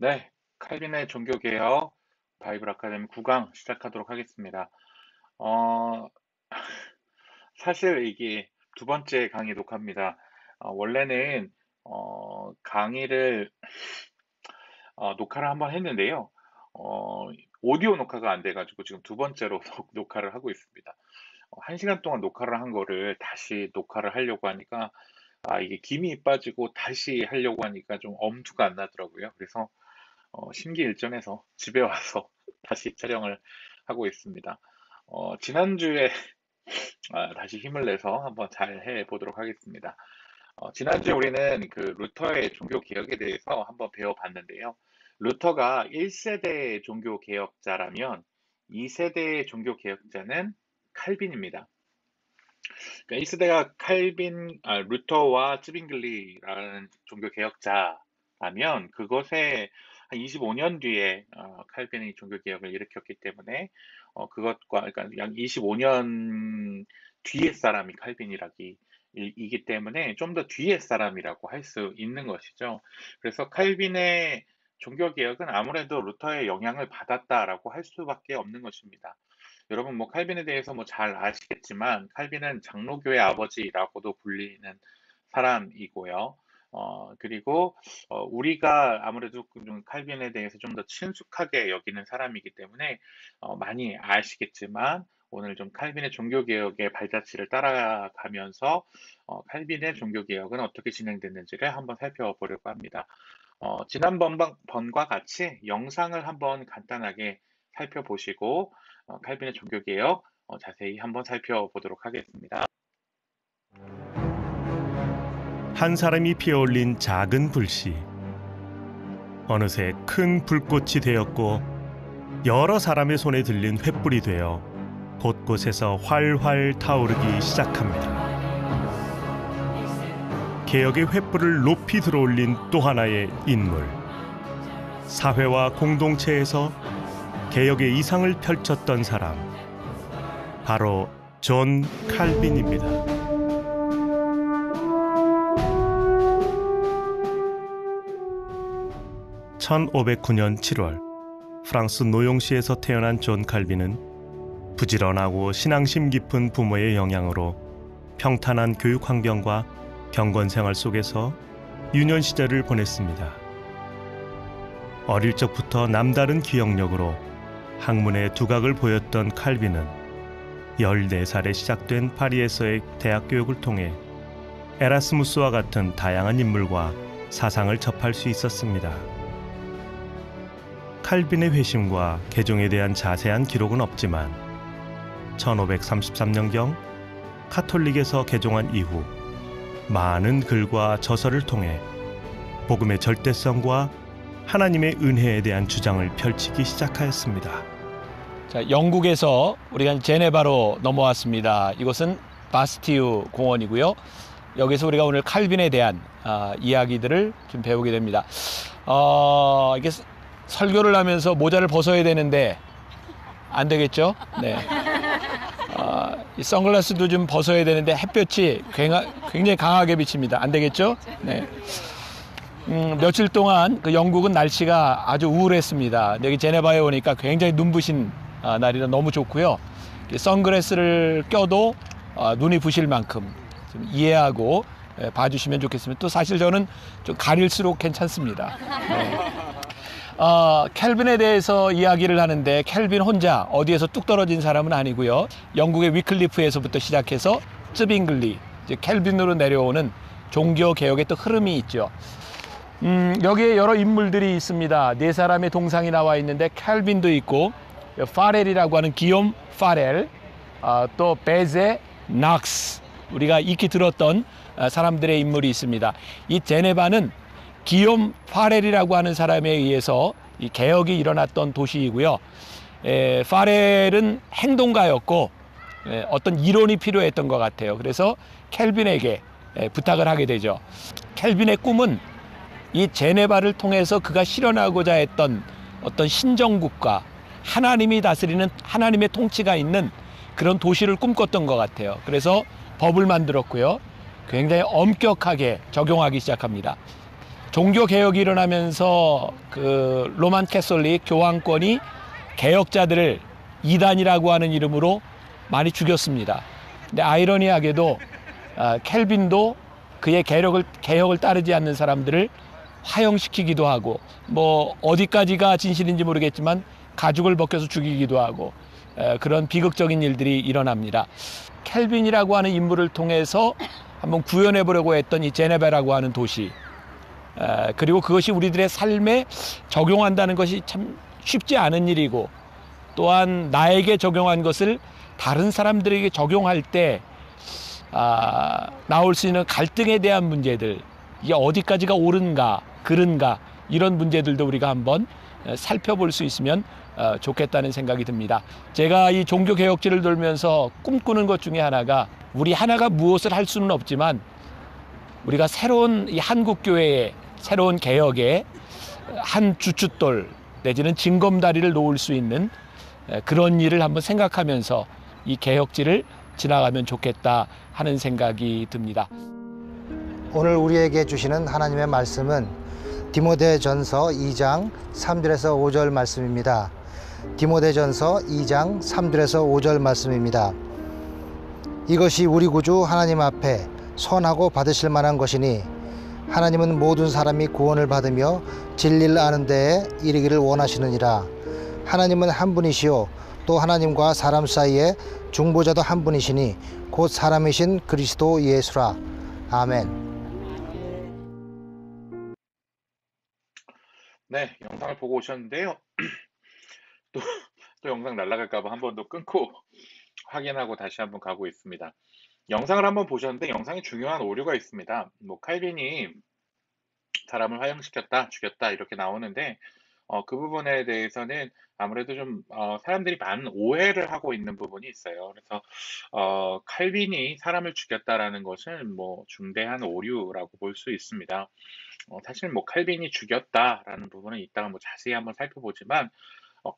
네, 칼빈의 종교개혁 바이블 아카데미 9강 시작하도록 하겠습니다. 어, 사실 이게 두 번째 강의 녹화입니다. 원래는 강의를 녹화를 한번 했는데요. 어, 오디오 녹화가 안 돼가지고 지금 두 번째로 녹화를 하고 있습니다. 1시간 동안 녹화를 한 거를 다시 녹화를 하려고 하니까 이게 김이 빠지고 다시 하려고 하니까 좀 엄두가 안 나더라고요. 그래서 심기일전해서 집에 와서 다시 촬영을 하고 있습니다. 지난주에 다시 힘을 내서 한번 잘 해보도록 하겠습니다. 지난주에 우리는 그 루터의 종교 개혁에 대해서 한번 배워봤는데요. 루터가 1세대 종교 개혁자라면 2세대의 종교 개혁자는 칼빈입니다. 그러니까 1세대가 루터와 츠빙글리라는 종교 개혁자라면 그것에 한 25년 뒤에 칼빈이 종교 개혁을 일으켰기 때문에 그러니까 약 25년 뒤의 사람이 칼빈이기 때문에 좀 더 뒤의 사람이라고 할 수 있는 것이죠. 그래서 칼빈의 종교 개혁은 아무래도 루터의 영향을 받았다라고 할 수밖에 없는 것입니다. 여러분 뭐 칼빈에 대해서 뭐 잘 아시겠지만 칼빈은 장로교의 아버지라고도 불리는 사람이고요. 그리고 우리가 아무래도 좀 칼빈에 대해서 좀 더 친숙하게 여기는 사람이기 때문에 많이 아시겠지만 오늘 좀 칼빈의 종교개혁의 발자취를 따라가면서 칼빈의 종교개혁은 어떻게 진행됐는지를 한번 살펴보려고 합니다. 지난번과 같이 영상을 한번 간단하게 살펴보시고 칼빈의 종교개혁 자세히 한번 살펴보도록 하겠습니다. 한 사람이 피어올린 작은 불씨. 어느새 큰 불꽃이 되었고 여러 사람의 손에 들린 횃불이 되어 곳곳에서 활활 타오르기 시작합니다. 개혁의 횃불을 높이 들어올린 또 하나의 인물. 사회와 공동체에서 개혁의 이상을 펼쳤던 사람. 바로 존 칼빈입니다. 1509년 7월 프랑스 노용시에서 태어난 존 칼빈은 부지런하고 신앙심 깊은 부모의 영향으로 평탄한 교육 환경과 경건 생활 속에서 유년 시절을 보냈습니다. 어릴 적부터 남다른 기억력으로 학문의 두각을 보였던 칼빈은 14살에 시작된 파리에서의 대학 교육을 통해 에라스무스와 같은 다양한 인물과 사상을 접할 수 있었습니다. 칼빈의 회심과 개종에 대한 자세한 기록은 없지만 1533년경 카톨릭에서 개종한 이후 많은 글과 저서를 통해 복음의 절대성과 하나님의 은혜에 대한 주장을 펼치기 시작하였습니다. 자, 영국에서 우리가 제네바로 넘어왔습니다. 이곳은 바스티유 공원이고요. 여기서 우리가 오늘 칼빈에 대한 이야기들을 좀 배우게 됩니다. 이게 설교를 하면서 모자를 벗어야 되는데 안 되겠죠? 네. 이 선글라스도 좀 벗어야 되는데 햇볕이 굉장히 강하게 비칩니다. 안 되겠죠? 네. 며칠 동안 그 영국은 날씨가 아주 우울했습니다. 여기 제네바에 오니까 굉장히 눈부신 날이라 너무 좋고요. 선글라스를 껴도 눈이 부실 만큼 좀 이해하고 봐주시면 좋겠습니다. 또 사실 저는 좀 가릴수록 괜찮습니다. 네. 켈빈에 대해서 이야기를 하는데 켈빈 혼자 어디에서 뚝 떨어진 사람은 아니고요. 영국의 위클리프에서부터 시작해서 츠빙글리, 이제 켈빈으로 내려오는 종교 개혁의 또 흐름이 있죠. 여기에 여러 인물들이 있습니다. 네 사람의 동상이 나와 있는데 켈빈도 있고 파렐이라고 하는 기욤 파렐, 또 베제 낙스, 우리가 익히 들었던 사람들의 인물이 있습니다. 이 제네바는 기욤 파렐이라고 하는 사람에 의해서 이 개혁이 일어났던 도시이고요. 파렐은 행동가였고 어떤 이론이 필요했던 것 같아요. 그래서 켈빈에게 부탁을 하게 되죠. 켈빈의 꿈은 이 제네바를 통해서 그가 실현하고자 했던 어떤 신정국가, 하나님이 다스리는 하나님의 통치가 있는 그런 도시를 꿈꿨던 것 같아요. 그래서 법을 만들었고요. 굉장히 엄격하게 적용하기 시작합니다. 종교 개혁이 일어나면서 그 로만 캐톨릭 교황권이 개혁자들을 이단이라고 하는 이름으로 많이 죽였습니다. 근데 아이러니하게도 켈빈도 그의 개혁을 따르지 않는 사람들을 화형시키기도 하고, 뭐 어디까지가 진실인지 모르겠지만 가죽을 벗겨서 죽이기도 하고, 그런 비극적인 일들이 일어납니다. 켈빈이라고 하는 인물을 통해서 한번 구현해 보려고 했던 이 제네바라고 하는 도시, 그리고 그것이 우리들의 삶에 적용한다는 것이 참 쉽지 않은 일이고, 또한 나에게 적용한 것을 다른 사람들에게 적용할 때 나올 수 있는 갈등에 대한 문제들, 이게 어디까지가 옳은가 그른가, 이런 문제들도 우리가 한번 살펴볼 수 있으면 좋겠다는 생각이 듭니다. 제가 이 종교개혁지를 돌면서 꿈꾸는 것 중에 하나가, 우리 하나가 무엇을 할 수는 없지만 우리가 새로운 이 한국교회의 새로운 개혁의 한 주춧돌 내지는 징검다리를 놓을 수 있는 그런 일을 한번 생각하면서 이 개혁지를 지나가면 좋겠다 하는 생각이 듭니다. 오늘 우리에게 주시는 하나님의 말씀은 디모데전서 2장 3절에서 5절 말씀입니다. 디모데전서 2장 3절에서 5절 말씀입니다. 이것이 우리 구주 하나님 앞에 선하고 받으실 만한 것이니 하나님은 모든 사람이 구원을 받으며 진리를 아는 데에 이르기를 원하시느니라. 하나님은 한 분이시요 또 하나님과 사람 사이에 중보자도 한 분이시니 곧 사람이신 그리스도 예수라. 아멘. 네, 영상을 보고 오셨는데요. 또, 또 영상 날아갈까봐 한 번 더 끊고 확인하고 다시 한번 가고 있습니다. 영상을 한번 보셨는데 영상에 중요한 오류가 있습니다. 뭐 칼빈이 사람을 화형시켰다, 죽였다 이렇게 나오는데 그 부분에 대해서는 아무래도 좀 사람들이 많은 오해를 하고 있는 부분이 있어요. 그래서 칼빈이 사람을 죽였다라는 것은 뭐 중대한 오류라고 볼 수 있습니다. 사실 뭐 칼빈이 죽였다라는 부분은 이따가 뭐 자세히 한번 살펴보지만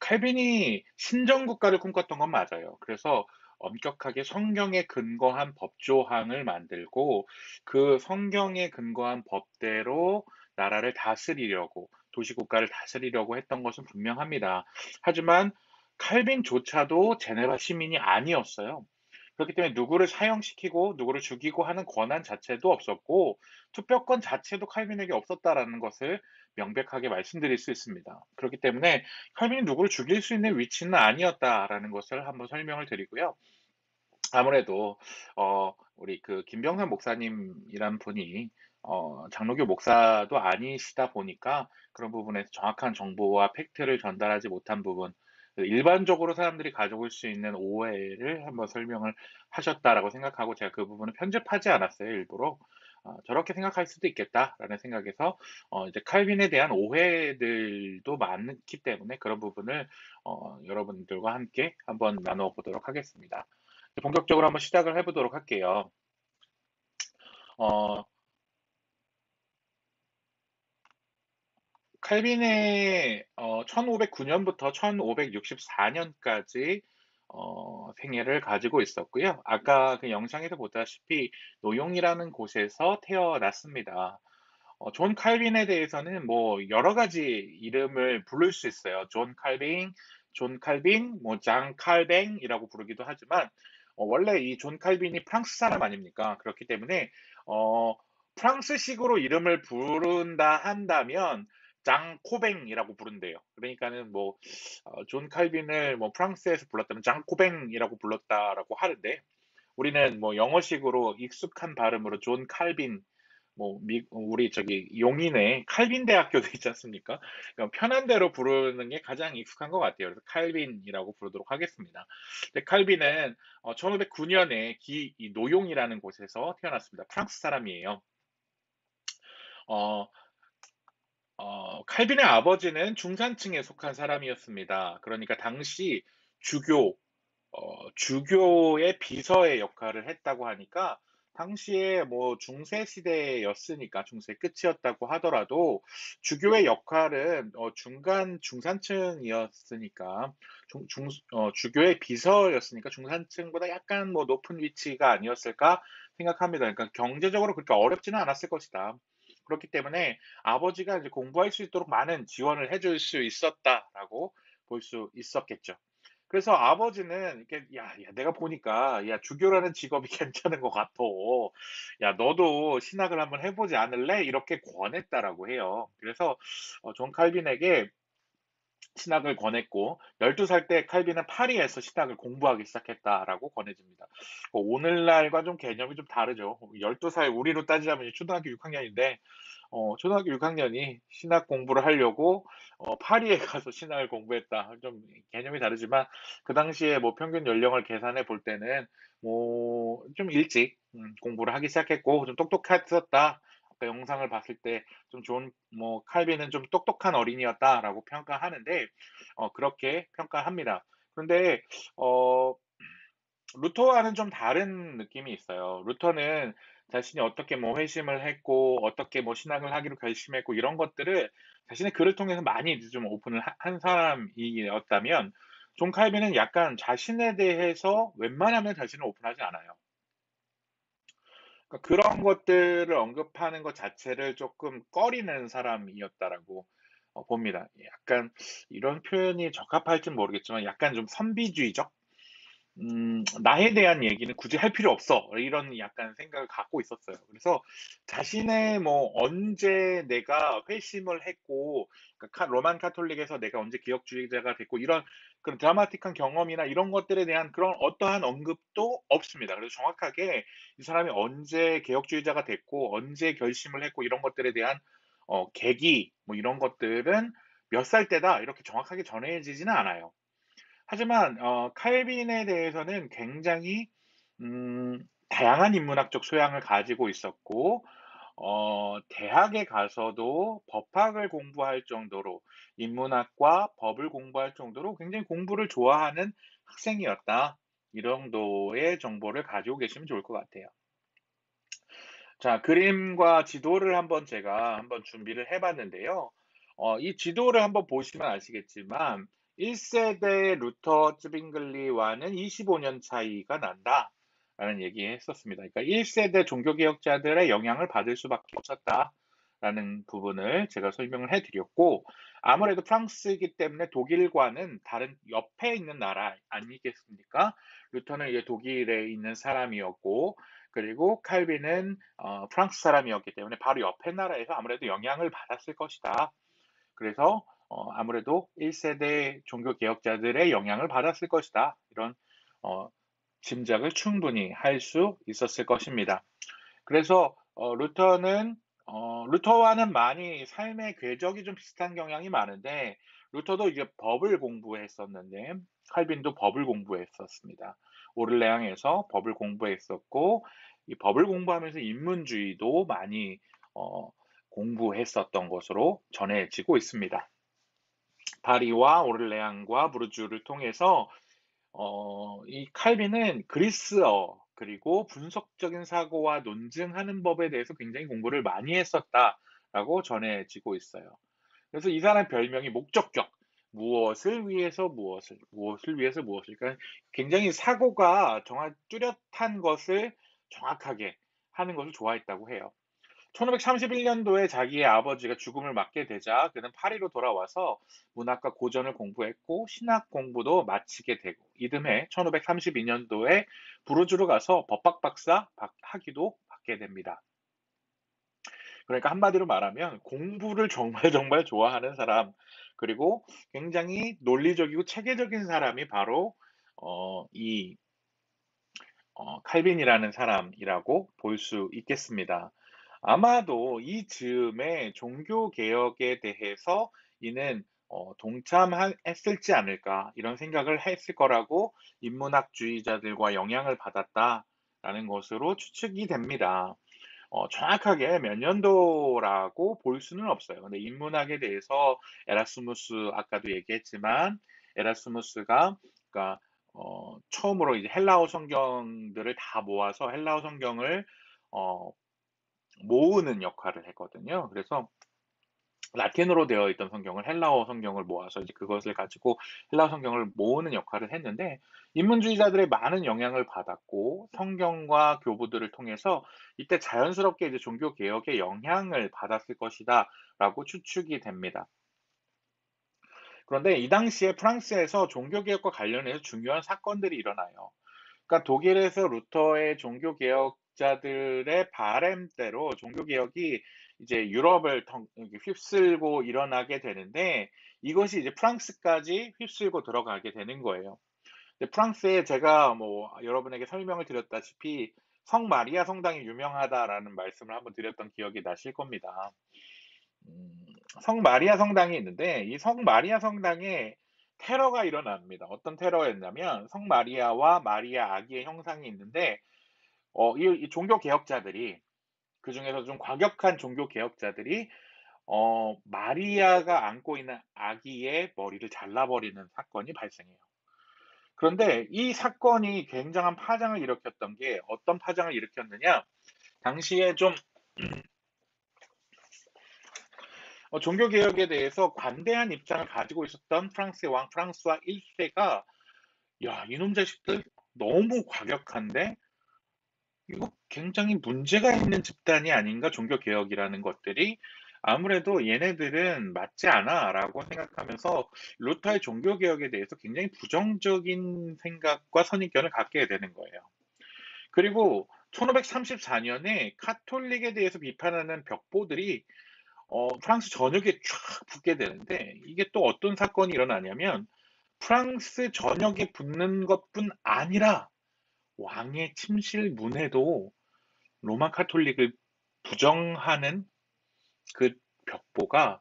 칼빈이 신정국가를 꿈꿨던 건 맞아요. 그래서 엄격하게 성경에 근거한 법조항을 만들고 그 성경에 근거한 법대로 나라를 다스리려고, 도시국가를 다스리려고 했던 것은 분명합니다. 하지만 칼빈조차도 제네바 시민이 아니었어요. 그렇기 때문에 누구를 사형시키고 누구를 죽이고 하는 권한 자체도 없었고 투표권 자체도 칼빈에게 없었다라는 것을 명백하게 말씀드릴 수 있습니다. 그렇기 때문에 칼빈이 누구를 죽일 수 있는 위치는 아니었다라는 것을 한번 설명을 드리고요. 아무래도 우리 그 김병삼 목사님이란 분이 장로교 목사도 아니시다 보니까 그런 부분에서 정확한 정보와 팩트를 전달하지 못한 부분, 일반적으로 사람들이 가져올 수 있는 오해를 한번 설명을 하셨다라고 생각하고 제가 그 부분을 편집하지 않았어요, 일부러. 저렇게 생각할 수도 있겠다라는 생각에서 이제 칼빈에 대한 오해들도 많기 때문에 그런 부분을 여러분들과 함께 한번 나누어 보도록 하겠습니다. 본격적으로 한번 시작을 해보도록 할게요. 어, 칼빈의 1509년부터 1564년까지 생애를 가지고 있었고요. 아까 그 영상에서 보다시피 노용이라는 곳에서 태어났습니다. 존 칼빈에 대해서는 뭐 여러 가지 이름을 부를 수 있어요. 존 칼빈, 뭐 장 칼뱅이라고 부르기도 하지만 원래 이 존 칼빈이 프랑스 사람 아닙니까? 그렇기 때문에 프랑스식으로 이름을 부른다 한다면 장 코뱅이라고 부른대요. 그러니까는 뭐 존 칼빈을 뭐 프랑스에서 불렀다면 장 코뱅이라고 불렀다라고 하는데 우리는 뭐 영어식으로 익숙한 발음으로 존 칼빈, 뭐 우리 저기 용인에 칼빈 대학교도 있지 않습니까? 그냥 편한 대로 부르는 게 가장 익숙한 것 같아요. 그래서 칼빈이라고 부르도록 하겠습니다. 근데 칼빈은 1509년에 이 노용이라는 곳에서 태어났습니다. 프랑스 사람이에요. 어, 칼빈의 아버지는 중산층에 속한 사람이었습니다. 그러니까 당시 주교, 주교의 비서의 역할을 했다고 하니까 당시에 뭐 중세 시대였으니까 중세 끝이었다고 하더라도 주교의 역할은 중간 중산층이었으니까 주교의 비서였으니까 중산층보다 약간 뭐 높은 위치가 아니었을까 생각합니다. 그러니까 경제적으로 그렇게 어렵지는 않았을 것이다. 그렇기 때문에 아버지가 이제 공부할 수 있도록 많은 지원을 해줄 수 있었다라고 볼 수 있었겠죠. 그래서 아버지는 이렇게 야 내가 보니까 야 주교라는 직업이 괜찮은 것 같아. 야 너도 신학을 한번 해보지 않을래? 이렇게 권했다라고 해요. 그래서 존 칼빈에게 신학을 권했고 12살 때 칼빈은 파리에서 신학을 공부하기 시작했다라고 권해집니다. 오늘날과 좀 개념이 좀 다르죠. 12살 우리로 따지자면 초등학교 6학년인데 초등학교 6학년이 신학 공부를 하려고 파리에 가서 신학을 공부했다. 좀 개념이 다르지만 그 당시에 뭐 평균 연령을 계산해 볼 때는 뭐 좀 일찍 공부를 하기 시작했고 좀 똑똑했었다. 아까 영상을 봤을 때 좀 좋은 뭐 칼빈은 좀 똑똑한 어린이였다라고 평가하는데 그렇게 평가합니다. 그런데 어 루터와는 좀 다른 느낌이 있어요. 루터는 자신이 어떻게 뭐 회심을 했고 어떻게 뭐 신학을 하기로 결심했고 이런 것들을 자신의 글을 통해서 많이 이제 좀 오픈을 한 사람이었다면 존 칼빈은 약간 자신에 대해서 웬만하면 자신을 오픈하지 않아요. 그러니까 그런 것들을 언급하는 것 자체를 조금 꺼리는 사람이었다라고 봅니다. 약간 이런 표현이 적합할진 모르겠지만 약간 좀 선비주의적? 나에 대한 얘기는 굳이 할 필요 없어. 이런 약간 생각을 갖고 있었어요. 그래서 자신의 뭐 언제 내가 회심을 했고, 그러니까 로만 카톨릭에서 내가 언제 기독주의자가 됐고, 이런 그런 드라마틱한 경험이나 이런 것들에 대한 그런 어떠한 언급도 없습니다. 그래서 정확하게 이 사람이 언제 개혁주의자가 됐고, 언제 결심을 했고, 이런 것들에 대한 계기, 뭐 이런 것들은 몇 살 때다, 이렇게 정확하게 전해지지는 않아요. 하지만 칼빈에 대해서는 굉장히 다양한 인문학적 소양을 가지고 있었고 대학에 가서도 법학을 공부할 정도로 인문학과 법을 공부할 정도로 굉장히 공부를 좋아하는 학생이었다. 이 정도의 정보를 가지고 계시면 좋을 것 같아요. 자, 그림과 지도를 한번 제가 한번 준비를 해 봤는데요. 이 지도를 한번 보시면 아시겠지만 1세대 루터 쯔빙글리와는 25년 차이가 난다라는 얘기했었습니다. 그러니까 1세대 종교개혁자들의 영향을 받을 수밖에 없었다라는 부분을 제가 설명을 해 드렸고 아무래도 프랑스이기 때문에 독일과는 다른 옆에 있는 나라 아니겠습니까? 루터는 이제 독일에 있는 사람이었고 그리고 칼빈은 프랑스 사람이었기 때문에 바로 옆에 나라에서 아무래도 영향을 받았을 것이다. 그래서 아무래도 1세대 종교 개혁자들의 영향을 받았을 것이다. 이런 짐작을 충분히 할 수 있었을 것입니다. 그래서 루터와는 많이 삶의 궤적이 좀 비슷한 경향이 많은데 루터도 이제 법을 공부했었는데 칼빈도 법을 공부했었습니다. 오를레앙에서 법을 공부했었고 이 법을 공부하면서 인문주의도 많이 공부했었던 것으로 전해지고 있습니다. 파리와 오를레앙과 부르주를 통해서 이 칼빈은 그리스어 그리고 분석적인 사고와 논증하는 법에 대해서 굉장히 공부를 많이 했었다라고 전해지고 있어요. 그래서 이 사람 별명이 목적격. 무엇을 위해서 무엇을, 무엇을 위해서 무엇을. 그러니까 굉장히 사고가 정말 뚜렷한 것을 정확하게 하는 것을 좋아했다고 해요. 1531년도에 자기의 아버지가 죽음을 맞게 되자 그는 파리로 돌아와서 문학과 고전을 공부했고 신학 공부도 마치게 되고 이듬해 1532년도에 부르주로 가서 법학 박사 학위도 받게 됩니다. 그러니까 한마디로 말하면 공부를 정말 정말 좋아하는 사람 그리고 굉장히 논리적이고 체계적인 사람이 바로 이 칼빈이라는 사람이라고 볼 수 있겠습니다. 아마도 이 즈음에 종교 개혁에 대해서 이는 동참했을지 않을까 이런 생각을 했을 거라고 인문학주의자들과 영향을 받았다라는 것으로 추측이 됩니다. 정확하게 몇 년도라고 볼 수는 없어요. 근데 인문학에 대해서 에라스무스 아까도 얘기했지만 에라스무스가 그러니까 처음으로 이제 헬라어 성경들을 다 모아서 헬라어 성경을 어 모으는 역할을 했거든요. 그래서 라틴어로 되어 있던 성경을 헬라어 성경을 모아서 이제 그것을 가지고 헬라어 성경을 모으는 역할을 했는데 인문주의자들의 많은 영향을 받았고 성경과 교부들을 통해서 이때 자연스럽게 이제 종교 개혁의 영향을 받았을 것이다라고 추측이 됩니다. 그런데 이 당시에 프랑스에서 종교 개혁과 관련해서 중요한 사건들이 일어나요. 그러니까 독일에서 루터의 종교 개혁자들의 바램대로 종교 개혁이 이제 유럽을 이렇게 휩쓸고 일어나게 되는데 이것이 이제 프랑스까지 휩쓸고 들어가게 되는 거예요. 근데 프랑스에 제가 뭐 여러분에게 설명을 드렸다시피 성 마리아 성당이 유명하다라는 말씀을 한번 드렸던 기억이 나실 겁니다. 음, 성 마리아 성당이 있는데 이 성 마리아 성당에 테러가 일어납니다. 어떤 테러였냐면 성 마리아와 마리아 아기의 형상이 있는데 이 종교 개혁자들이 그 중에서 좀 과격한 종교 개혁자들이 마리아가 안고 있는 아기의 머리를 잘라버리는 사건이 발생해요. 그런데 이 사건이 굉장한 파장을 일으켰던 게 어떤 파장을 일으켰느냐? 당시에 좀 종교 개혁에 대해서 관대한 입장을 가지고 있었던 프랑스의 왕 프랑스와 1세가 야, 이놈 자식들 너무 과격한데 이거 굉장히 문제가 있는 집단이 아닌가 종교 개혁이라는 것들이 아무래도 얘네들은 맞지 않아라고 생각하면서 루터의 종교 개혁에 대해서 굉장히 부정적인 생각과 선입견을 갖게 되는 거예요. 그리고 1534년에 카톨릭에 대해서 비판하는 벽보들이 프랑스 전역에 쫙 붙게 되는데 이게 또 어떤 사건이 일어나냐면 프랑스 전역에 붙는 것뿐 아니라 왕의 침실 문에도 로마 카톨릭을 부정하는 그 벽보가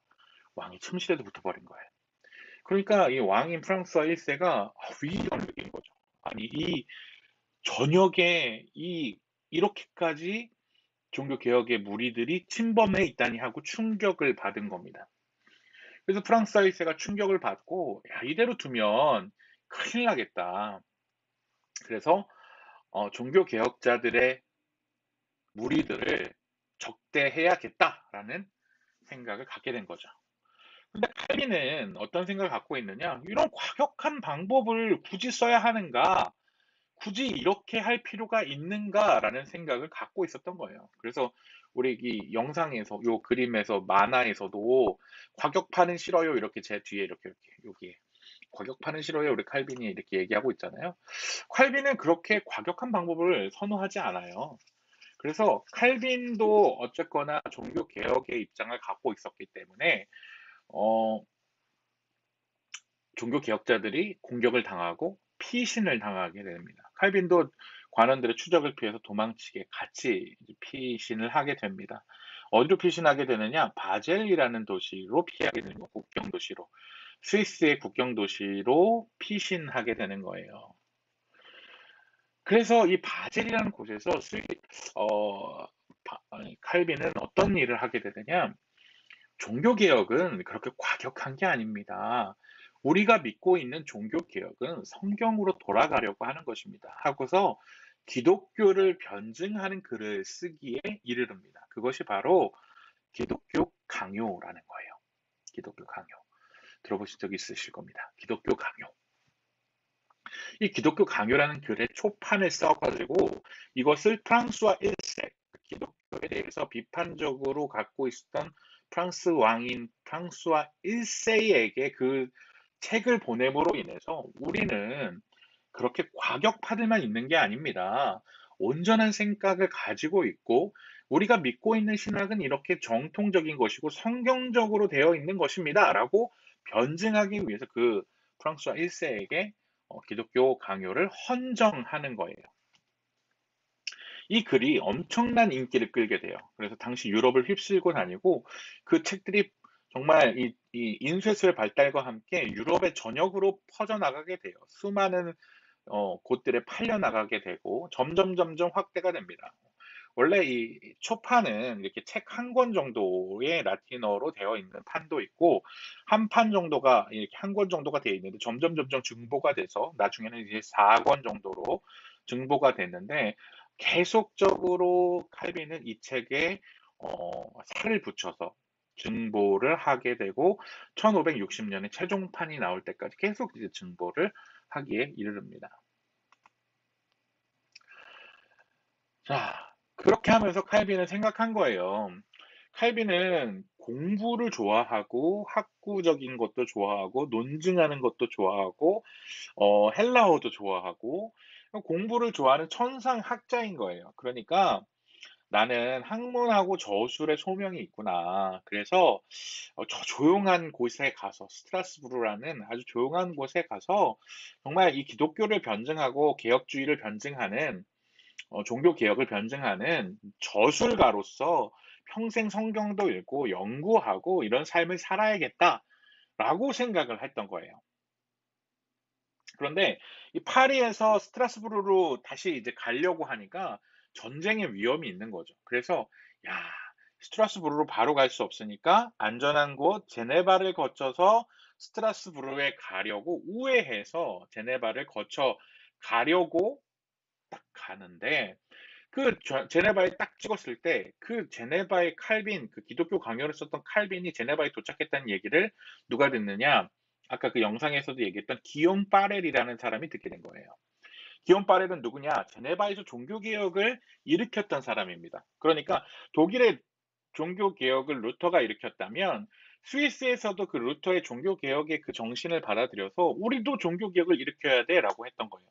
왕의 침실에도 붙어버린 거예요. 그러니까 이 왕인 프랑스와 1세가 위기감을 느낀 거죠. 아니 이 전역에 이렇게까지 종교 개혁의 무리들이 침범해 있다니 하고 충격을 받은 겁니다. 그래서 프랑스 1세가 충격을 받고 야, 이대로 두면 큰일 나겠다. 그래서 종교 개혁자들의 무리들을 적대해야겠다라는 생각을 갖게 된 거죠. 근데 칼빈은 어떤 생각을 갖고 있느냐? 이런 과격한 방법을 굳이 써야 하는가? 굳이 이렇게 할 필요가 있는가라는 생각을 갖고 있었던 거예요. 그래서 우리 이 영상에서, 요 그림에서, 만화에서도 과격파는 싫어요. 이렇게 제 뒤에 이렇게 여기에 과격파는 싫어요. 우리 칼빈이 이렇게 얘기하고 있잖아요. 칼빈은 그렇게 과격한 방법을 선호하지 않아요. 그래서 칼빈도 어쨌거나 종교 개혁의 입장을 갖고 있었기 때문에 어, 종교 개혁자들이 공격을 당하고 피신을 당하게 됩니다. 칼빈도 관원들의 추적을 피해서 도망치게 같이 피신을 하게 됩니다. 어디로 피신하게 되느냐? 바젤이라는 도시로 피하게 되는 거, 국경 도시로. 스위스의 국경 도시로 피신하게 되는 거예요. 그래서 이 바젤이라는 곳에서 칼빈은 어떤 일을 하게 되느냐? 종교 개혁은 그렇게 과격한 게 아닙니다. 우리가 믿고 있는 종교 개혁은 성경으로 돌아가려고 하는 것입니다. 하고서 기독교를 변증하는 글을 쓰기에 이르릅니다. 그것이 바로 기독교 강요라는 거예요. 기독교 강요. 들어보신 적 있으실 겁니다. 기독교 강요. 이 기독교 강요라는 글의 초판을 써가지고 이것을 프랑스와 1세, 기독교에 대해서 비판적으로 갖고 있었던 프랑스 왕인 프랑스와 1세에게 그 책을 보냄으로 인해서 우리는 그렇게 과격파들만 있는 게 아닙니다. 온전한 생각을 가지고 있고 우리가 믿고 있는 신학은 이렇게 정통적인 것이고 성경적으로 되어 있는 것입니다. 라고 변증하기 위해서 그 프랑스와 1세에게 기독교 강요를 헌정하는 거예요. 이 글이 엄청난 인기를 끌게 돼요. 그래서 당시 유럽을 휩쓸고 다니고 그 책들이 정말 이 인쇄소의 발달과 함께 유럽의 전역으로 퍼져나가게 돼요. 수많은 곳들에 팔려나가게 되고 점점 확대가 됩니다. 원래 이 초판은 이렇게 책 한 권 정도의 라틴어로 되어 있는 판도 있고 한 판 정도가 이렇게 한 권 정도가 되어 있는데 점점 증보가 돼서 나중에는 이제 4권 정도로 증보가 됐는데 계속적으로 칼빈은 이 책에 살을 붙여서 증보를 하게 되고 1560년에 최종판이 나올 때까지 계속 이제 증보를 하기에 이르릅니다. 자, 그렇게 하면서 칼빈은 생각한 거예요. 칼빈은 공부를 좋아하고 학구적인 것도 좋아하고 논증하는 것도 좋아하고 헬라어도 좋아하고 공부를 좋아하는 천상학자인 거예요. 그러니까 나는 학문하고 저술의 소명이 있구나. 그래서 저 조용한 곳에 가서 스트라스부르라는 아주 조용한 곳에 가서 정말 이 기독교를 변증하고 개혁주의를 변증하는 종교 개혁을 변증하는 저술가로서 평생 성경도 읽고 연구하고 이런 삶을 살아야겠다라고 생각을 했던 거예요. 그런데 이 파리에서 스트라스부르로 다시 이제 가려고 하니까 전쟁의 위험이 있는 거죠. 그래서 야, 스트라스부르로 바로 갈 수 없으니까 안전한 곳 제네바를 거쳐서 스트라스부르에 가려고 우회해서 제네바를 거쳐 가려고 딱 가는데 제네바에 딱 찍었을 때 그 제네바의 칼빈, 그 기독교 강요를 썼던 칼빈이 제네바에 도착했다는 얘기를 누가 듣느냐? 아까 그 영상에서도 얘기했던 기욤 파렐이라는 사람이 듣게 된 거예요. 기욤 파렐은 누구냐? 제네바에서 종교개혁을 일으켰던 사람입니다. 그러니까 독일의 종교개혁을 루터가 일으켰다면 스위스에서도 그 루터의 종교개혁의 그 정신을 받아들여서 우리도 종교개혁을 일으켜야 돼라고 했던 거예요.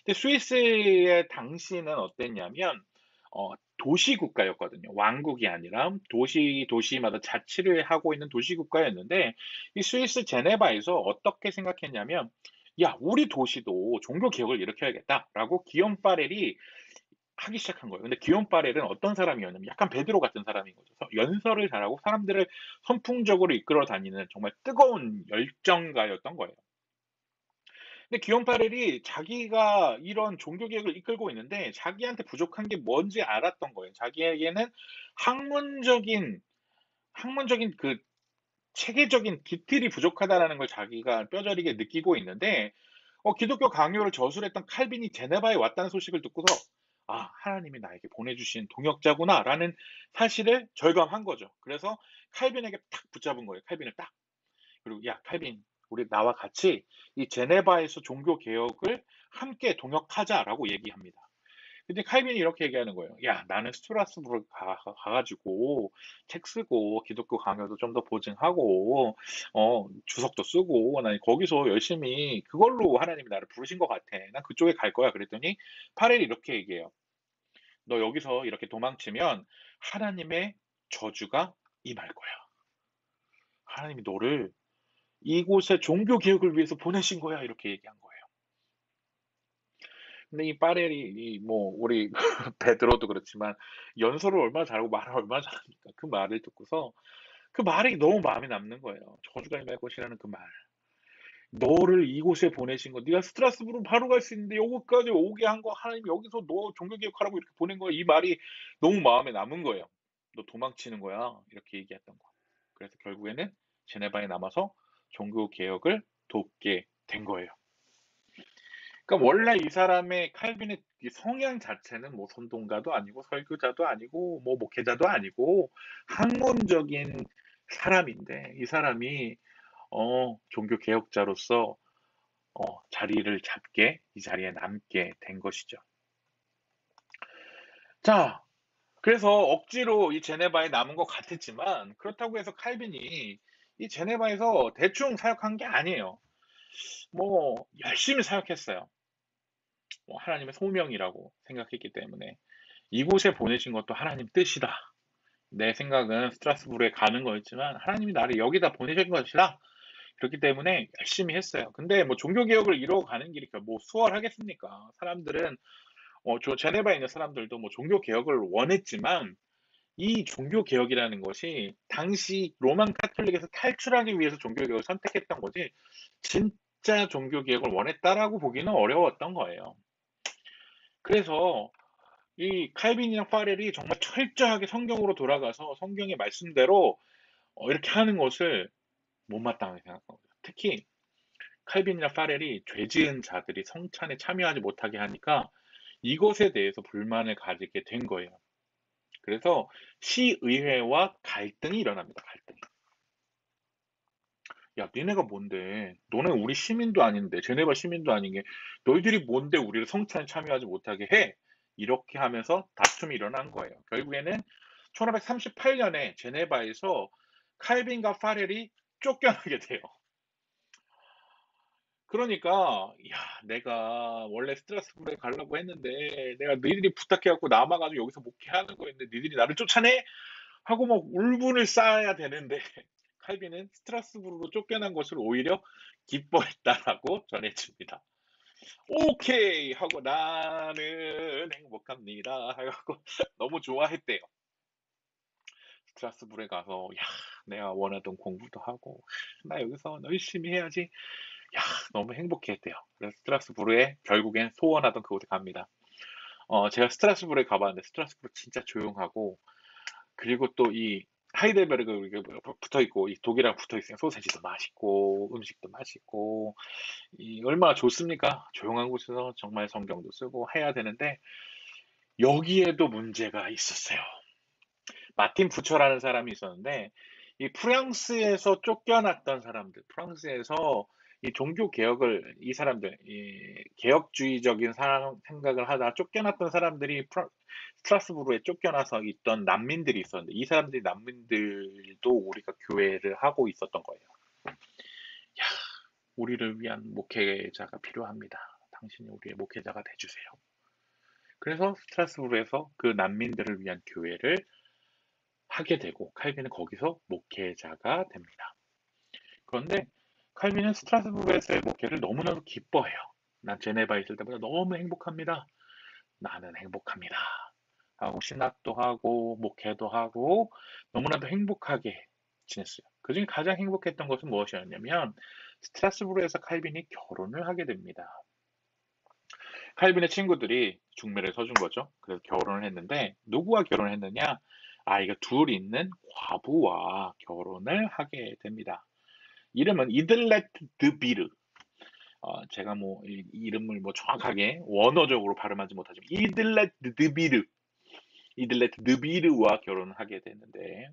근데 스위스의 당시는 어땠냐면 도시 국가였거든요. 왕국이 아니라 도시마다 자치를 하고 있는 도시 국가였는데 이 스위스 제네바에서 어떻게 생각했냐면 야, 우리 도시도 종교 개혁을 일으켜야겠다라고 기욤 파렐이 하기 시작한 거예요. 근데 기욤 파렐은 어떤 사람이었냐면 약간 베드로 같은 사람인 거죠. 연설을 잘하고 사람들을 선풍적으로 이끌어 다니는 정말 뜨거운 열정가였던 거예요. 근데 기욤 파렐이 자기가 이런 종교 개혁을 이끌고 있는데 자기한테 부족한 게 뭔지 알았던 거예요. 자기에게는 학문적인 그 체계적인 기틀이 부족하다라는 걸 자기가 뼈저리게 느끼고 있는데 기독교 강요를 저술했던 칼빈이 제네바에 왔다는 소식을 듣고서 아, 하나님이 나에게 보내주신 동역자구나라는 사실을 절감한 거죠. 그래서 칼빈에게 탁 붙잡은 거예요. 칼빈을 딱. 그리고 야, 칼빈, 우리 나와 같이 이 제네바에서 종교 개혁을 함께 동역하자라고 얘기합니다. 근데 칼빈이 이렇게 얘기하는 거예요. 야, 나는 스트라스부르 가가지고 책 쓰고 기독교 강요도 좀 더 보증하고 주석도 쓰고 난 거기서 열심히 그걸로 하나님이 나를 부르신 것 같아. 난 그쪽에 갈 거야. 그랬더니 파렐이 이렇게 얘기해요. 너 여기서 이렇게 도망치면 하나님의 저주가 임할 거야. 하나님이 너를 이곳에 종교 개혁을 위해서 보내신 거야. 이렇게 얘기한 거예요. 근데 이 파렐이 뭐 우리 베드로도 그렇지만 연설을 얼마나 잘하고 말을 얼마나 잘하니까 그 말을 듣고서 그 말이 너무 마음에 남는 거예요. 저주가 임할 것이라는 그 말. 너를 이곳에 보내신 거, 네가 스트라스부르 바로 갈 수 있는데 여기까지 오게 한 거 하나님이 여기서 너 종교개혁하라고 이렇게 보낸 거야. 이 말이 너무 마음에 남은 거예요. 너 도망치는 거야. 이렇게 얘기했던 거. 그래서 결국에는 제네바에 남아서 종교개혁을 돕게 된 거예요. 그러니까 원래 이 사람의 칼빈의 이 성향 자체는 뭐 선동가도 아니고 설교자도 아니고 뭐 목회자도 아니고 학문적인 사람인데 이 사람이 종교 개혁자로서 자리를 잡게 이 자리에 남게 된 것이죠. 자, 그래서 억지로 이 제네바에 남은 것 같았지만 그렇다고 해서 칼빈이 이 제네바에서 대충 사역한 게 아니에요. 뭐 열심히 사역했어요. 뭐 하나님의 소명이라고 생각했기 때문에 이곳에 보내신 것도 하나님 뜻이다. 내 생각은 스트라스부르에 가는 거였지만 하나님이 나를 여기다 보내신 것이다. 그렇기 때문에 열심히 했어요. 근데 뭐 종교개혁을 이루어 가는 길이 뭐 수월하겠습니까? 사람들은 저 제네바에 있는 사람들도 뭐 종교개혁을 원했지만 이 종교개혁이라는 것이 당시 로만 카톨릭에서 탈출하기 위해서 종교개혁을 선택했던 거지 진짜 종교개혁을 원했다라고 보기는 어려웠던 거예요. 그래서 이 칼빈이랑 파렐이 정말 철저하게 성경으로 돌아가서 성경의 말씀대로 이렇게 하는 것을 못마땅하게 생각한 거죠. 특히 칼빈이나 파렐이 죄 지은 자들이 성찬에 참여하지 못하게 하니까 이것에 대해서 불만을 가지게 된 거예요. 그래서 시의회와 갈등이 일어납니다. 갈등이. 야, 니네가 뭔데? 너네 우리 시민도 아닌데, 제네바 시민도 아닌 게, 너희들이 뭔데 우리를 성찬에 참여하지 못하게 해? 이렇게 하면서 다툼이 일어난 거예요. 결국에는 1538년에 제네바에서 칼빈과 파렐이 쫓겨나게 돼요. 그러니까, 야, 내가 원래 스트라스부르에 가려고 했는데, 내가 너희들이 부탁해갖고 남아가지고 여기서 목회하는 거였는데, 너희들이 나를 쫓아내? 하고 막 울분을 쌓아야 되는데, 칼빈은 스트라스부르로 쫓겨난 것을 오히려 기뻐했다라고 전해집니다. 오케이! 하고 나는 행복합니다. 해갖고 너무 좋아했대요. 스트라스부르에 가서, 야, 내가 원하던 공부도 하고, 나 여기서 열심히 해야지. 야, 너무 행복했대요. 그래서 스트라스부르에 결국엔 소원하던 그곳에 갑니다. 제가 스트라스부르에 가봤는데 스트라스부르 진짜 조용하고 그리고 또 이 하이델베르그 이게 붙어 있고 이 독일이랑 붙어 있으니까 소세지도 맛있고 음식도 맛있고 이 얼마나 좋습니까? 조용한 곳에서 정말 성경도 쓰고 해야 되는데 여기에도 문제가 있었어요. 마틴 부처라는 사람이 있었는데 이 프랑스에서 쫓겨났던 사람들, 프랑스에서 이 종교 개혁을 이 사람들, 이 개혁주의적인 생각을 하다 쫓겨났던 사람들이 스트라스부르에 쫓겨나서 있던 난민들이 있었는데 이 사람들이 난민들도 우리가 교회를 하고 있었던 거예요. 야, 우리를 위한 목회자가 필요합니다. 당신이 우리의 목회자가 돼주세요. 그래서 스트라스부르에서 그 난민들을 위한 교회를 하게 되고 칼빈은 거기서 목회자가 됩니다. 그런데 칼빈은 스트라스부르에서의 목회를 너무나도 기뻐해요. 난 제네바에 있을 때보다 너무 행복합니다. 나는 행복합니다. 하고 신학도 하고 목회도 하고 너무나도 행복하게 지냈어요. 그중에 가장 행복했던 것은 무엇이었냐면 스트라스부르에서 칼빈이 결혼을 하게 됩니다. 칼빈의 친구들이 중매를 서준 거죠. 그래서 결혼을 했는데 누구와 결혼을 했느냐? 아이가 둘 있는 과부와 결혼을 하게 됩니다. 이름은 이들레트 드 비르. 제가 뭐 이름을 뭐 정확하게 원어적으로 발음하지 못하지만 이들레트 드 비르, 이들레트 드 비르와 결혼을 하게 됐는데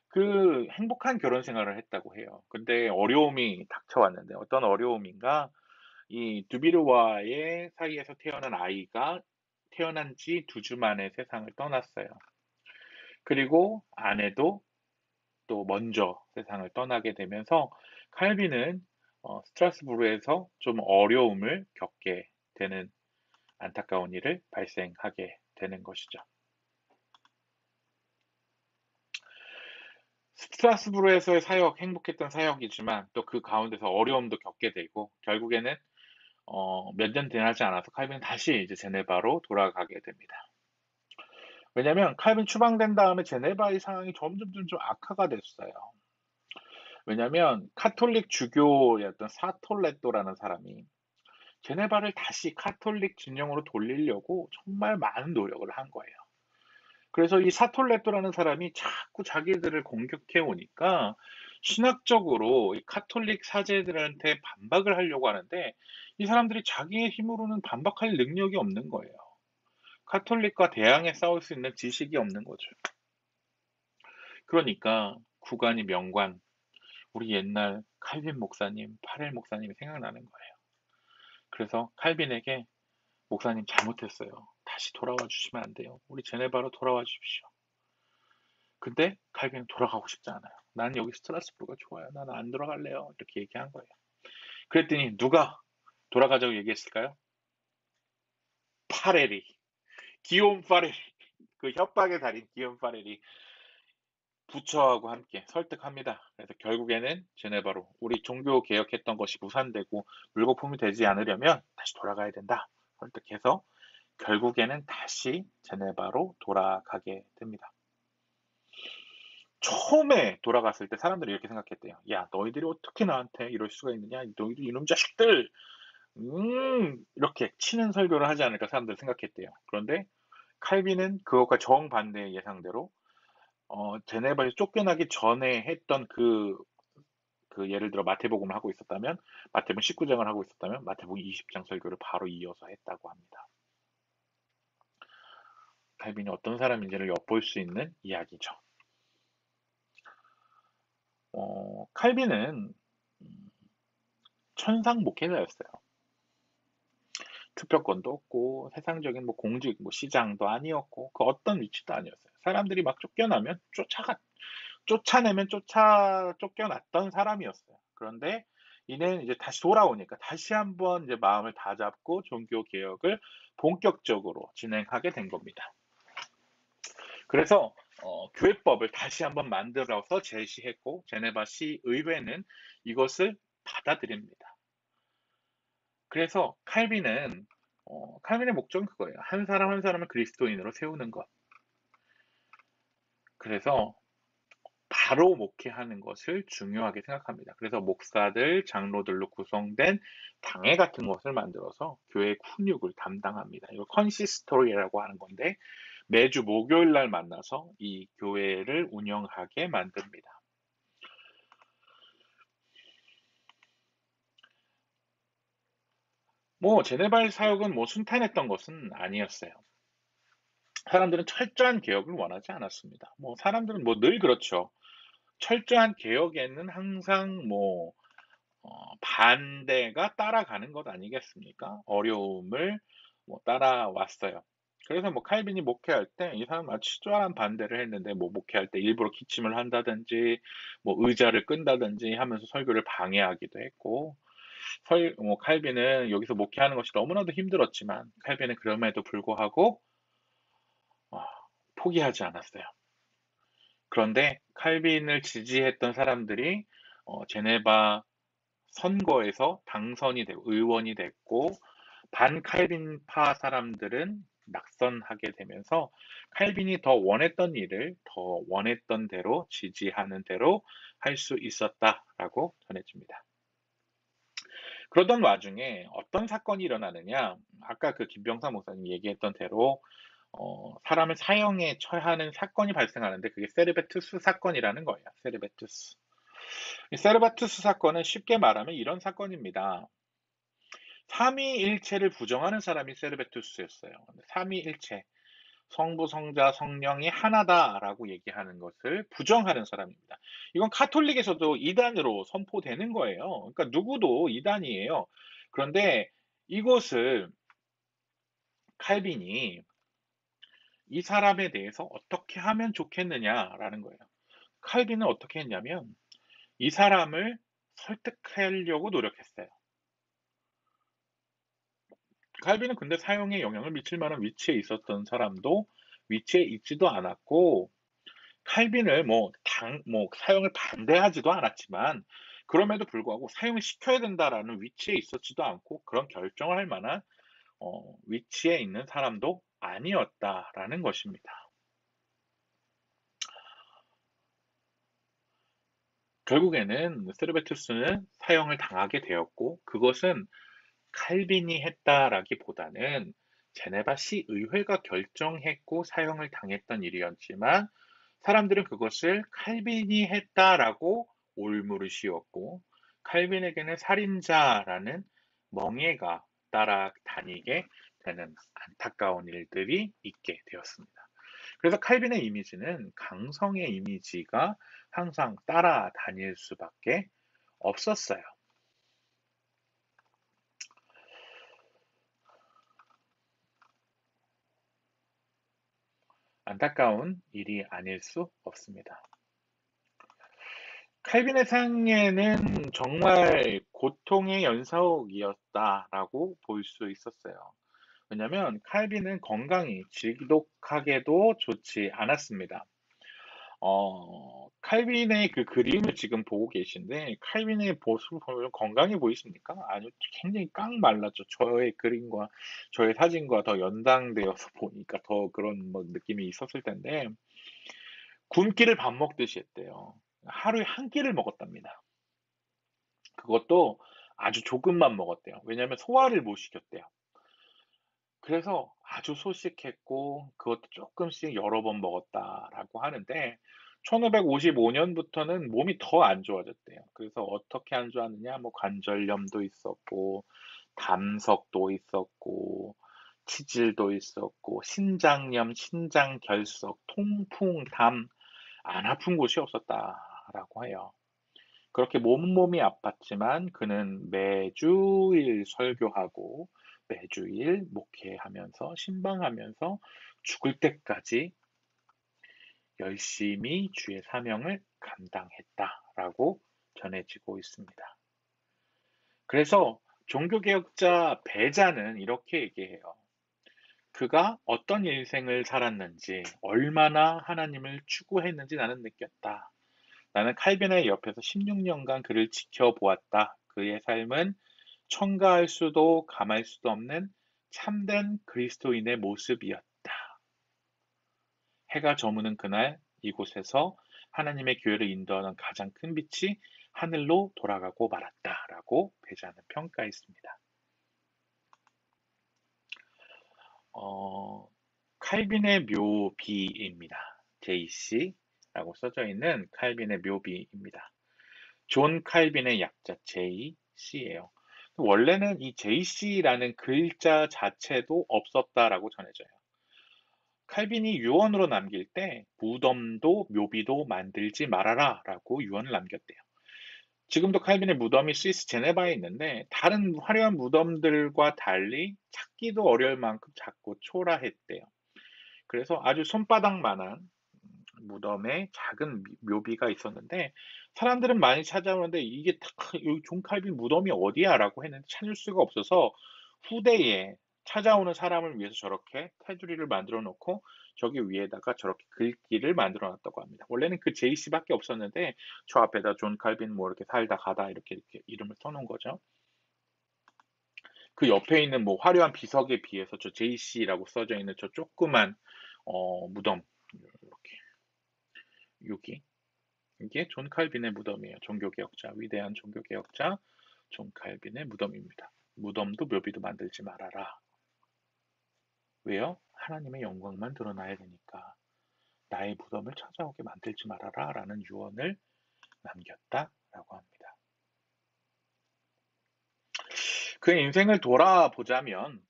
그 행복한 결혼 생활을 했다고 해요. 근데 어려움이 닥쳐왔는데 어떤 어려움인가? 이 두비르와의 사이에서 태어난 아이가 태어난 지 2주 만에 세상을 떠났어요. 그리고 아내도 또 먼저 세상을 떠나게 되면서 칼빈은 스트라스부르에서 좀 어려움을 겪게 되는 안타까운 일을 발생하게 되는 것이죠. 스트라스부르에서의 사역, 행복했던 사역이지만 또 그 가운데서 어려움도 겪게 되고 결국에는 몇 년 지나지 않아서 칼빈은 다시 이제 제네바로 돌아가게 됩니다. 왜냐면 칼빈 추방된 다음에 제네바의 상황이 점점 좀 악화가 됐어요. 왜냐면 카톨릭 주교였던 사톨레토라는 사람이 제네바를 다시 카톨릭 진영으로 돌리려고 정말 많은 노력을 한 거예요. 그래서 이 사톨레토라는 사람이 자꾸 자기들을 공격해 오니까 신학적으로 이 카톨릭 사제들한테 반박을 하려고 하는데 이 사람들이 자기의 힘으로는 반박할 능력이 없는 거예요. 카톨릭과 대항해 싸울 수 있는 지식이 없는 거죠. 그러니까 구간이 명관, 우리 옛날 칼빈 목사님, 파렐 목사님이 생각나는 거예요. 그래서 칼빈에게 목사님 잘못했어요. 다시 돌아와 주시면 안 돼요. 우리 제네바로 돌아와 주십시오. 근데 칼빈은 돌아가고 싶지 않아요. 난 여기 스트라스부르가 좋아요. 나는 안 돌아갈래요. 이렇게 얘기한 거예요. 그랬더니 누가 돌아가자고 얘기했을까요? 파렐이, 기욤 파렐이, 그 협박의 달인 기욤 파렐이 부처하고 함께 설득합니다. 그래서 결국에는 제네바로 우리 종교 개혁했던 것이 무산되고 물거품이 되지 않으려면 다시 돌아가야 된다. 설득해서 결국에는 다시 제네바로 돌아가게 됩니다. 처음에 돌아갔을 때 사람들이 이렇게 생각했대요. 야, 너희들이 어떻게 나한테 이럴 수가 있느냐? 너희들 이놈 자식들! 이렇게 치는 설교를 하지 않을까 사람들이 생각했대요. 그런데 칼빈은 그것과 정반대의 예상대로 제네바에서 쫓겨나기 전에 했던 그 예를 들어 마태복음을 하고 있었다면 마태복음 19장을 하고 있었다면 마태복음 20장 설교를 바로 이어서 했다고 합니다. 칼빈이 어떤 사람인지를 엿볼 수 있는 이야기죠. 칼빈은 천상 목회자였어요. 투표권도 없고 세상적인 뭐 공직, 뭐 시장도 아니었고 그 어떤 위치도 아니었어요. 사람들이 막 쫓겨나면 쫓아내면 쫓겨났던 사람이었어요. 그런데 이는 이제 다시 돌아오니까 다시 한번 이제 마음을 다잡고 종교 개혁을 본격적으로 진행하게 된 겁니다. 그래서 교회법을 다시 한번 만들어서 제시했고 제네바 시 의회는 이것을 받아들입니다. 그래서 칼빈의 목적은 그거예요. 한 사람 한 사람을 그리스도인으로 세우는 것. 그래서 바로 목회하는 것을 중요하게 생각합니다. 그래서 목사들, 장로들로 구성된 당회 같은 것을 만들어서 교회 훈육을 담당합니다. 이거 컨시스토리라고 하는 건데 매주 목요일 날 만나서 이 교회를 운영하게 만듭니다. 뭐 제네바의 사역은 뭐 순탄했던 것은 아니었어요. 사람들은 철저한 개혁을 원하지 않았습니다. 뭐 사람들은 뭐 늘 그렇죠. 철저한 개혁에는 항상 뭐 반대가 따라가는 것 아니겠습니까? 어려움을 뭐 따라왔어요. 그래서 뭐 칼빈이 목회할 때 이 사람 아주 치졸한 반대를 했는데 뭐 목회할 때 일부러 기침을 한다든지 뭐 의자를 끈다든지 하면서 설교를 방해하기도 했고 뭐 칼빈은 여기서 목회하는 것이 너무나도 힘들었지만 칼빈은 그럼에도 불구하고 어, 포기하지 않았어요. 그런데 칼빈을 지지했던 사람들이 제네바 선거에서 당선이 되고 의원이 됐고 반칼빈파 사람들은 낙선하게 되면서 칼빈이 더 원했던 일을 더 원했던 대로 지지하는 대로 할 수 있었다라고 전해집니다. 그러던 와중에 어떤 사건이 일어나느냐? 아까 그 김병삼 목사님 얘기했던 대로 사람을 사형에 처하는 사건이 발생하는데 그게 세르베투스 사건이라는 거예요. 세르베투스. 이 세르베투스 사건은 쉽게 말하면 이런 사건입니다. 삼위일체를 부정하는 사람이 세르베투스였어요. 삼위일체, 성부, 성자, 성령이 하나다라고 얘기하는 것을 부정하는 사람입니다. 이건 카톨릭에서도 이단으로 선포되는 거예요. 그러니까 누구도 이단이에요. 그런데 이것을 칼빈이 이 사람에 대해서 어떻게 하면 좋겠느냐라는 거예요. 칼빈은 어떻게 했냐면 이 사람을 설득하려고 노력했어요. 칼빈은 근데 사형에 영향을 미칠 만한 위치에 있었던 사람도 위치에 있지도 않았고 칼빈을 뭐 사형을 반대하지도 않았지만 그럼에도 불구하고 사형을 시켜야 된다라는 위치에 있었지도 않고 그런 결정을 할 만한 위치에 있는 사람도 아니었다라는 것입니다. 결국에는 세르베투스는 사형을 당하게 되었고 그것은 칼빈이 했다라기보다는 제네바 시 의회가 결정했고 사형을 당했던 일이었지만 사람들은 그것을 칼빈이 했다라고 올무를 씌웠고 칼빈에게는 살인자라는 멍해가 따라다니게 되는 안타까운 일들이 있게 되었습니다. 그래서 칼빈의 이미지는 강성의 이미지가 항상 따라다닐 수밖에 없었어요. 안타까운 일이 아닐 수 없습니다. 칼빈의 생애는 정말 고통의 연속이었다라고 볼 수 있었어요. 왜냐하면 칼빈은 건강이 지독하게도 좋지 않았습니다. 칼빈의 그 그림을 지금 보고 계신데 칼빈의 모습을 보면 건강해 보이십니까? 아니요, 굉장히 깡 말랐죠. 저의 그림과 저의 사진과 더 연상되어서 보니까 더 그런 뭐 느낌이 있었을 텐데 굶기를 밥 먹듯이 했대요. 하루에 한 끼를 먹었답니다. 그것도 아주 조금만 먹었대요. 왜냐하면 소화를 못 시켰대요. 그래서 아주 소식했고 그것도 조금씩 여러 번 먹었다라고 하는데 1555년부터는 몸이 더 안 좋아졌대요. 그래서 어떻게 안 좋았느냐? 뭐 관절염도 있었고 담석도 있었고 치질도 있었고 신장염, 신장결석, 통풍, 담 안 아픈 곳이 없었다라고 해요. 그렇게 몸몸이 아팠지만 그는 매주일 설교하고 매주일 목회하면서 신방하면서 죽을 때까지 열심히 주의 사명을 감당했다라고 전해지고 있습니다. 그래서 종교개혁자 베자는 이렇게 얘기해요. 그가 어떤 인생을 살았는지, 얼마나 하나님을 추구했는지 나는 느꼈다. 나는 칼빈의 옆에서 16년간 그를 지켜보았다. 그의 삶은 첨가할 수도 감할 수도 없는 참된 그리스도인의 모습이었다. 해가 저무는 그날 이곳에서 하나님의 교회를 인도하는 가장 큰 빛이 하늘로 돌아가고 말았다라고 베자는 평가했습니다. 칼빈의 묘비입니다. JC라고 써져 있는 칼빈의 묘비입니다. 존 칼빈의 약자 JC예요. 원래는 이 JC라는 글자 자체도 없었다라고 전해져요. 칼빈이 유언으로 남길 때 무덤도 묘비도 만들지 말아라 라고 유언을 남겼대요. 지금도 칼빈의 무덤이 스위스 제네바에 있는데 다른 화려한 무덤들과 달리 찾기도 어려울 만큼 작고 초라했대요. 그래서 아주 손바닥만한 무덤에 작은 묘비가 있었는데 사람들은 많이 찾아오는데 이게 여기 존 칼빈 무덤이 어디야? 라고 했는데 찾을 수가 없어서 후대에 찾아오는 사람을 위해서 저렇게 테두리를 만들어 놓고 저기 위에다가 저렇게 글귀를 만들어 놨다고 합니다. 원래는 그 JC밖에 없었는데 저 앞에다 존 칼빈 뭐 이렇게 살다 가다 이렇게 이름을 써놓은 거죠. 그 옆에 있는 뭐 화려한 비석에 비해서 저 JC라고 써져 있는 저 조그만 무덤 이렇게 여기 이게 존 칼빈의 무덤이에요. 종교개혁자, 위대한 종교개혁자 존 칼빈의 무덤입니다. 무덤도 묘비도 만들지 말아라. 왜요? 하나님의 영광만 드러나야 되니까 나의 무덤을 찾아오게 만들지 말아라 라는 유언을 남겼다라고 합니다. 그의 인생을 돌아보자면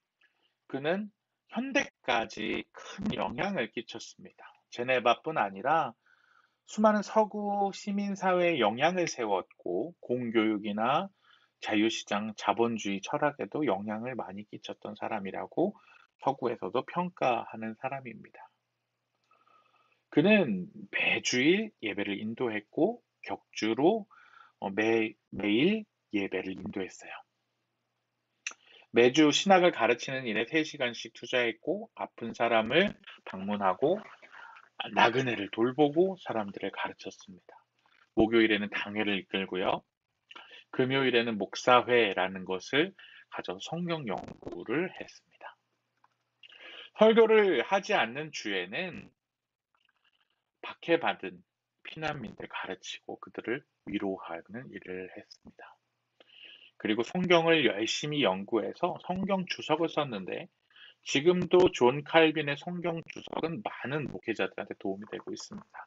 그는 현대까지 큰 영향을 끼쳤습니다. 제네바뿐 아니라 수많은 서구 시민사회에 영향을 세웠고 공교육이나 자유시장 자본주의 철학에도 영향을 많이 끼쳤던 사람이라고 서구에서도 평가하는 사람입니다. 그는 매주일 예배를 인도했고 격주로 매일 예배를 인도했어요. 매주 신학을 가르치는 일에 3시간씩 투자했고 아픈 사람을 방문하고 나그네를 돌보고 사람들을 가르쳤습니다. 목요일에는 당회를 이끌고요. 금요일에는 목사회라는 것을 가져서 성경 연구를 했습니다. 설교를 하지 않는 주에는 박해받은 피난민들 가르치고 그들을 위로하는 일을 했습니다. 그리고 성경을 열심히 연구해서 성경 주석을 썼는데 지금도 존 칼빈의 성경 주석은 많은 목회자들한테 도움이 되고 있습니다.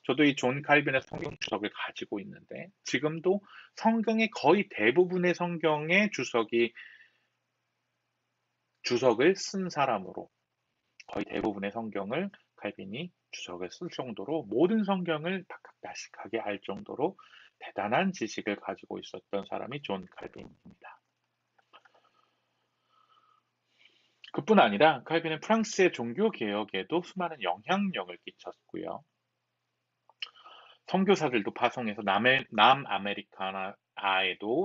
저도 이 존 칼빈의 성경 주석을 가지고 있는데 지금도 성경의 거의 대부분의 성경의 주석을 쓴 사람으로 거의 대부분의 성경을 칼빈이 주석을 쓸 정도로 모든 성경을 다각다식하게 알 정도로 대단한 지식을 가지고 있었던 사람이 존 칼빈입니다. 그뿐 아니라 칼빈은 프랑스의 종교개혁에도 수많은 영향력을 끼쳤고요. 선교사들도 파송해서 남아메리카에도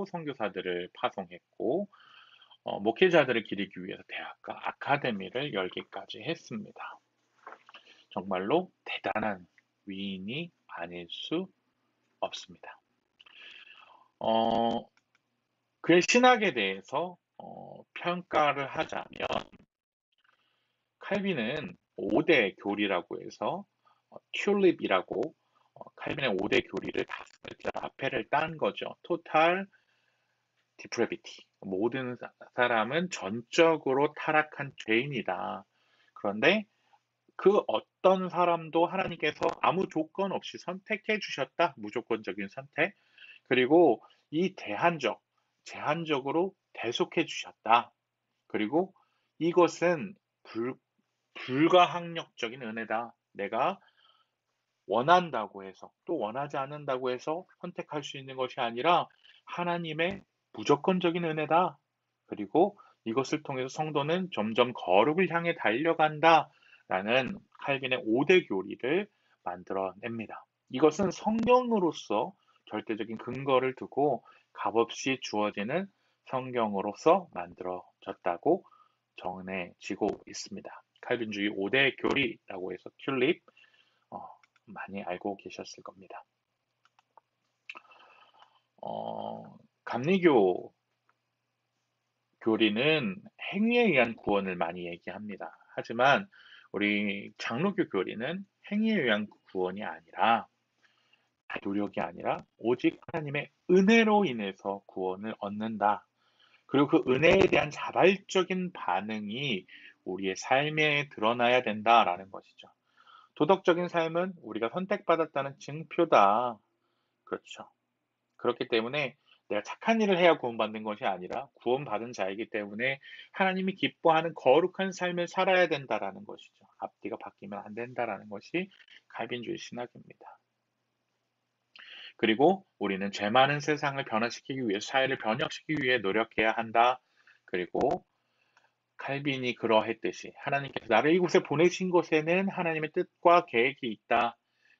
선교사들을 파송했고 목회자들을 기리기 위해서 대학과 아카데미를 열기까지 했습니다. 정말로 대단한 위인이 아닐 수 없습니다. 그의 신학에 대해서 평가를 하자면 칼빈은 5대 교리라고 해서 튤립이라고 칼빈의 5대 교리를 다 앞에를 딴 거죠. 토탈 디프레비티. 모든 사람은 전적으로 타락한 죄인이다. 그런데 그 어떤 사람도 하나님께서 아무 조건 없이 선택해 주셨다. 무조건적인 선택. 그리고 이 제한적으로 대속해 주셨다. 그리고 이것은 불가항력적인 은혜다. 내가 원한다고 해서 또 원하지 않는다고 해서 선택할 수 있는 것이 아니라 하나님의 무조건적인 은혜다. 그리고 이것을 통해서 성도는 점점 거룩을 향해 달려간다라는 칼빈의 5대 교리를 만들어냅니다. 이것은 성경으로서 절대적인 근거를 두고 값없이 주어지는 성경으로서 만들어졌다고 전해지고 있습니다. 칼빈주의 5대 교리라고 해서 튤립 많이 알고 계셨을 겁니다. 감리교 교리는 행위에 의한 구원을 많이 얘기합니다. 하지만 우리 장로교 교리는 행위에 의한 구원이 아니라 노력이 아니라 오직 하나님의 은혜로 인해서 구원을 얻는다. 그리고 그 은혜에 대한 자발적인 반응이 우리의 삶에 드러나야 된다라는 것이죠. 도덕적인 삶은 우리가 선택받았다는 증표다. 그렇죠. 그렇기 때문에 내가 착한 일을 해야 구원받는 것이 아니라 구원받은 자이기 때문에 하나님이 기뻐하는 거룩한 삶을 살아야 된다라는 것이죠. 앞뒤가 바뀌면 안 된다라는 것이 칼빈주의 신학입니다. 그리고 우리는 죄 많은 세상을 변화시키기 위해 사회를 변혁시키기 위해 노력해야 한다. 그리고 칼빈이 그러했듯이 하나님께서 나를 이곳에 보내신 곳에는 하나님의 뜻과 계획이 있다.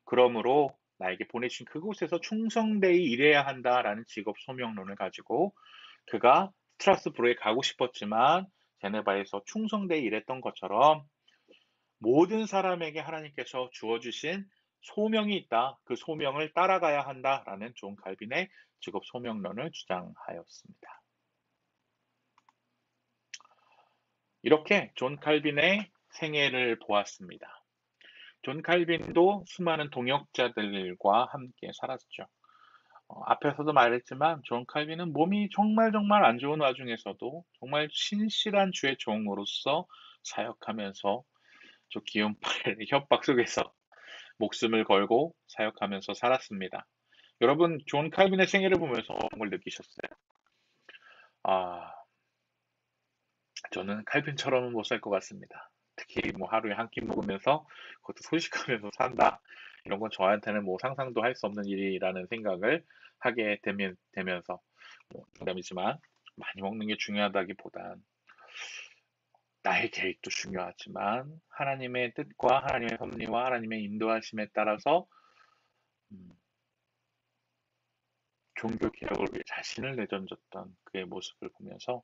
그러므로 나에게 보내신 그곳에서 충성되이 일해야 한다라는 직업 소명론을 가지고 그가 스트라스부르에 가고 싶었지만 제네바에서 충성되이 일했던 것처럼 모든 사람에게 하나님께서 주어주신 소명이 있다. 그 소명을 따라가야 한다라는 존 칼빈의 직업 소명론을 주장하였습니다. 이렇게 존 칼빈의 생애를 보았습니다. 존 칼빈도 수많은 동역자들과 함께 살았죠. 앞에서도 말했지만 존 칼빈은 몸이 정말 안 좋은 와중에서도 정말 신실한 주의 종으로서 사역하면서 저 기운팔 협박 속에서 목숨을 걸고 사역하면서 살았습니다. 여러분, 존 칼빈의 생애를 보면서 어떤 걸 느끼셨어요? 아, 저는 칼빈처럼은 못 살 것 같습니다. 특히 뭐 하루에 한 끼 먹으면서 그것도 소식하면서 산다. 이런 건 저한테는 뭐 상상도 할 수 없는 일이라는 생각을 하게 되면서 뭐 농담이지만 많이 먹는 게 중요하다기보단 나의 계획도 중요하지만 하나님의 뜻과 하나님의 섭리와 하나님의 인도하심에 따라서 음, 종교 개혁을 위해 자신을 내던졌던 그의 모습을 보면서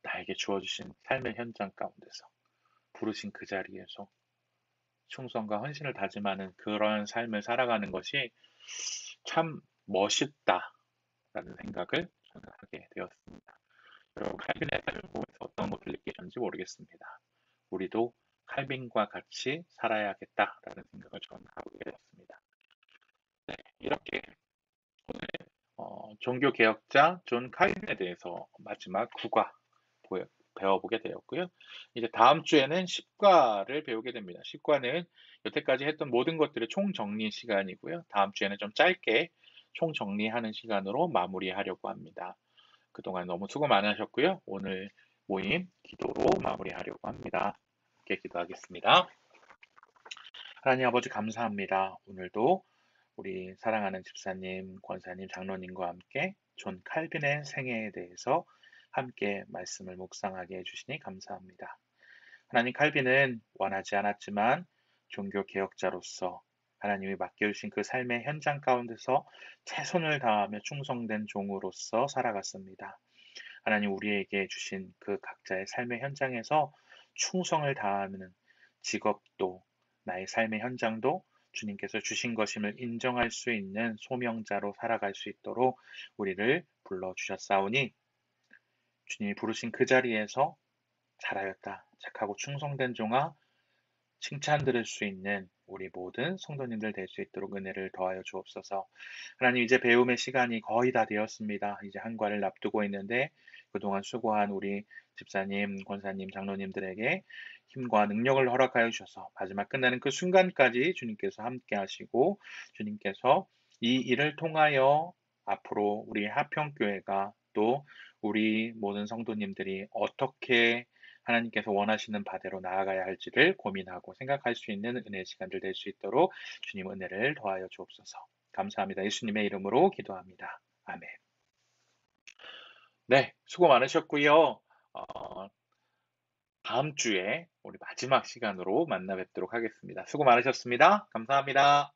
나에게 주어주신 삶의 현장 가운데서 부르신 그 자리에서 충성과 헌신을 다짐하는 그러한 삶을 살아가는 것이 참 멋있다라는 생각을 저는 하게 되었습니다. 여러분, 칼빈의 삶을 보면서 어떤 것을 느끼셨는지 모르겠습니다. 우리도 칼빈과 같이 살아야겠다라는 생각을 저는 하게 되었습니다. 네, 이렇게 오늘 종교 개혁자 존 칼빈에 대해서 마지막 9과 배워보게 되었고요. 이제 다음 주에는 10과를 배우게 됩니다. 10과는 여태까지 했던 모든 것들의 총정리 시간이고요. 다음 주에는 좀 짧게 총정리하는 시간으로 마무리하려고 합니다. 그동안 너무 수고 많으셨고요. 오늘 모임 기도로 마무리하려고 합니다. 함께 기도하겠습니다. 하나님 아버지 감사합니다. 오늘도 우리 사랑하는 집사님, 권사님, 장로님과 함께 존 칼빈의 생애에 대해서 함께 말씀을 묵상하게 해주시니 감사합니다. 하나님, 칼빈은 원하지 않았지만 종교 개혁자로서 하나님이 맡겨주신 그 삶의 현장 가운데서 최선을 다하며 충성된 종으로서 살아갔습니다. 하나님, 우리에게 주신 그 각자의 삶의 현장에서 충성을 다하는 직업도 나의 삶의 현장도 주님께서 주신 것임을 인정할 수 있는 소명자로 살아갈 수 있도록 우리를 불러주셨사오니 주님이 부르신 그 자리에서 잘하였다, 착하고 충성된 종아, 칭찬 들을 수 있는 우리 모든 성도님들 될 수 있도록 은혜를 더하여 주옵소서. 하나님, 이제 배움의 시간이 거의 다 되었습니다. 이제 한 과를 앞두고 있는데 그동안 수고한 우리 집사님, 권사님, 장로님들에게 힘과 능력을 허락하여 주셔서 마지막 끝나는 그 순간까지 주님께서 함께 하시고 주님께서 이 일을 통하여 앞으로 우리 하평교회가 또 우리 모든 성도님들이 어떻게 하나님께서 원하시는 바대로 나아가야 할지를 고민하고 생각할 수 있는 은혜의 시간들 될 수 있도록 주님 은혜를 더하여 주옵소서. 감사합니다. 예수님의 이름으로 기도합니다. 아멘. 네, 수고 많으셨고요. 다음 주에 우리 마지막 시간으로 만나 뵙도록 하겠습니다. 수고 많으셨습니다. 감사합니다.